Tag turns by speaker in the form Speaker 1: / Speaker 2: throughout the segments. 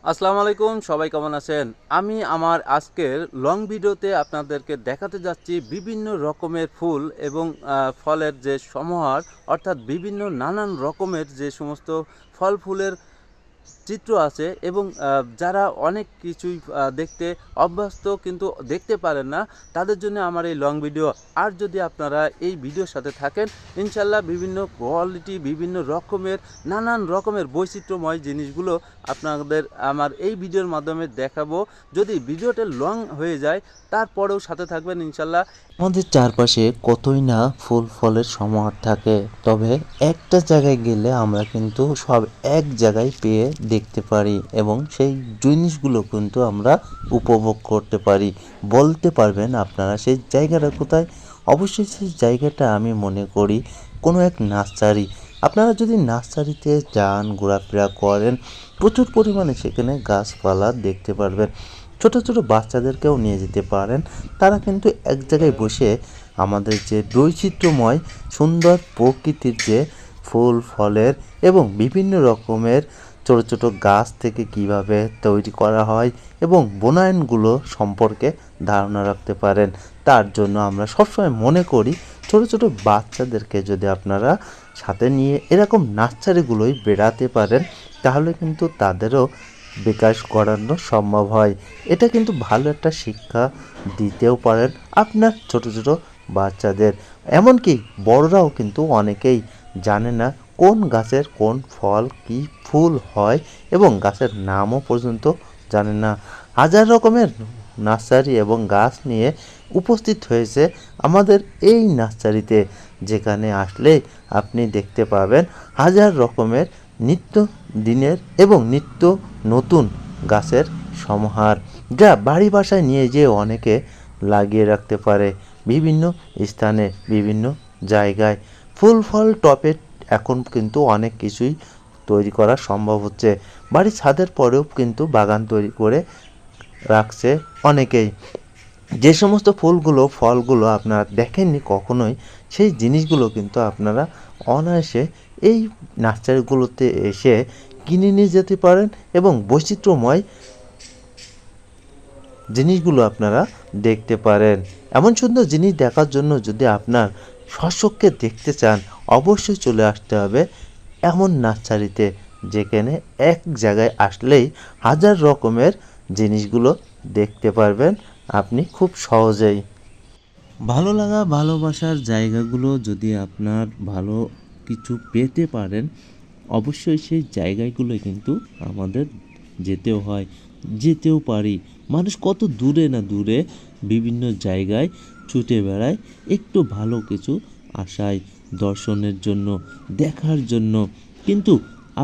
Speaker 1: আসসালামু আলাইকুম, সবাই কেমন আছেন? আমি আমার আজকের লং ভিডিওতে আপনাদেরকে দেখাতে যাচ্ছি বিভিন্ন রকমের ফুল এবং ফলের যে সমাহার, অর্থাৎ বিভিন্ন নানান রকমের যে সমস্ত ফল ফুলের চিত্র আছে এবং যারা অনেক কিছুই দেখতে অভ্যস্ত কিন্তু দেখতে পারেন না, তাদের জন্য আমার এই লং ভিডিও। আর যদি আপনারা এই ভিডিওর সাথে থাকেন, ইনশাল্লাহ বিভিন্ন কোয়ালিটি, বিভিন্ন রকমের, নানান রকমের বৈচিত্র্যময় জিনিসগুলো আপনাদের আমার এই ভিডিওর মাধ্যমে দেখাবো। যদি ভিডিওটা লং হয়ে যায়, তারপরেও সাথে থাকবেন ইনশাল্লাহ।
Speaker 2: আমাদের চারপাশে কতই না ফুল ফলের সমাহার থাকে, তবে একটা জায়গায় গেলে আমরা কিন্তু সব এক জায়গায় পেয়ে দেখতে পারি এবং সেই জিনিসগুলো কিন্তু আমরা উপভোগ করতে পারি। বলতে পারবেন আপনারা সেই জায়গাটা কোথায়? অবশ্যই সেই জায়গাটা আমি মনে করি কোনো এক নার্সারি। আপনারা যদি নার্সারিতে যান, ঘোরাফেরা করেন, প্রচুর পরিমাণে সেখানে গাছপালা দেখতে পারবেন। ছোট ছোট বাচ্চাদেরকেও নিয়ে যেতে পারেন। তারা কিন্তু এক জায়গায় বসে আমাদের যে বৈচিত্র্যময় সুন্দর প্রকৃতির যে ফুল ফলের এবং বিভিন্ন রকমের ছোট ছোট গাছ থেকে কিভাবে তৈরি করা হয় এবং বনায়নগুলো সম্পর্কে ধারণা রাখতে পারেন। তার জন্য আমরা সবসময় মনে করি ছোট ছোট বাচ্চাদেরকে যদি আপনারা সাথে নিয়ে এরকম নার্সারিগুলোই বেড়াতে পারেন, তাহলে কিন্তু তাদেরও বিকাশ করানো সম্ভব হয়। এটা কিন্তু ভালো একটা শিক্ষা দিতেও পারেন আপনার ছোট ছোট বাচ্চাদের। এমনকি বড়রাও কিন্তু অনেকেই জানে না কোন গাছের কোন ফল কি ফুল হয় এবং গাছের নামও পর্যন্ত জানে না। হাজার রকমের নার্সারি এবং গাছ নিয়ে উপস্থিত হয়েছে আমাদের এই নার্সারিতে, যেখানে আসলে আপনি দেখতে পাবেন হাজার রকমের নিত্য দিনের এবং নিত্য নতুন গাছের সমাহার, যা বাড়ি বাসায় নিয়ে যেয়ে অনেকে লাগিয়ে রাখতে পারে বিভিন্ন স্থানে বিভিন্ন জায়গায়। ফুল ফল টপে এখন কিন্তু অনেক কিছুই তৈরি করা সম্ভব হচ্ছে। বাড়ির ছাদের পরেও কিন্তু বাগান তৈরি করে রাখছে অনেকেই। যে সমস্ত ফুলগুলো ফলগুলো আপনারা দেখেননি কখনোই, সেই জিনিসগুলো কিন্তু আপনারা অনায়াসে এই নার্সারিগুলোতে এসে কিনে নিয়ে যেতে পারেন এবং বৈচিত্র্যময় জিনিসগুলো আপনারা দেখতে পারেন। এমন সুন্দর জিনিস দেখার জন্য যদি আপনার স্বচক্ষে দেখতে চান, অবশ্যই চলে আসতে হবে এমন নার্সারিতে, যেখানে এক জায়গায় আসলেই হাজার রকমের জিনিসগুলো দেখতে পারবেন আপনি খুব সহজেই। ভালো লাগা ভালোবাসার জায়গাগুলো যদি আপনার ভালো কিছু পেতে পারেন, অবশ্যই সেই জায়গাগুলো কিন্তু আমাদের যেতেও হয়, যেতেও পারি। মানুষ কত দূরে না দূরে বিভিন্ন জায়গায় ছুটে বেড়ায় একটু ভালো কিছু আশায়, দর্শনের জন্য, দেখার জন্য। কিন্তু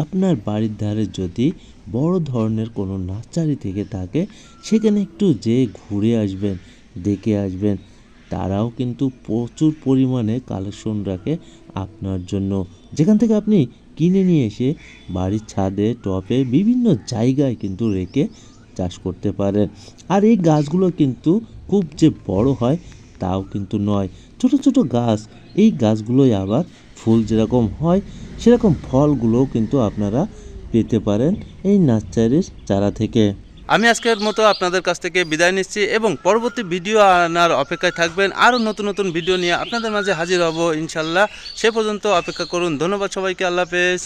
Speaker 2: আপনার বাড়ির ধারে যদি বড় ধরনের কোনো নার্সারি থেকে থাকে, সেখানে একটু যেয়ে ঘুরে আসবেন, দেখে আসবেন। তারাও কিন্তু প্রচুর পরিমাণে কালেকশন রাখে আপনার জন্য, যেখান থেকে আপনি কিনে নিয়ে এসে বাড়ির ছাদে টবে বিভিন্ন জায়গায় কিন্তু রেখে চাষ করতে পারেন। আর এই গাছগুলো কিন্তু খুব যে বড় হয় তাও কিন্তু নয়, ছোট ছোট গাছ। এই গাছগুলোই আবার ফুল যেরকম হয় সেরকম ফলগুলোও কিন্তু আপনারা পেতে পারেন এই নার্সারির চারা থেকে।
Speaker 1: আমি আজকের মতো আপনাদের কাছ থেকে বিদায় নিচ্ছি এবং পরবর্তী ভিডিও আনার অপেক্ষায় থাকবেন। আরও নতুন নতুন ভিডিও নিয়ে আপনাদের মাঝে হাজির হব ইনশাল্লাহ। সে পর্যন্ত অপেক্ষা করুন। ধন্যবাদ সবাইকে। আল্লাহ হাফেজ।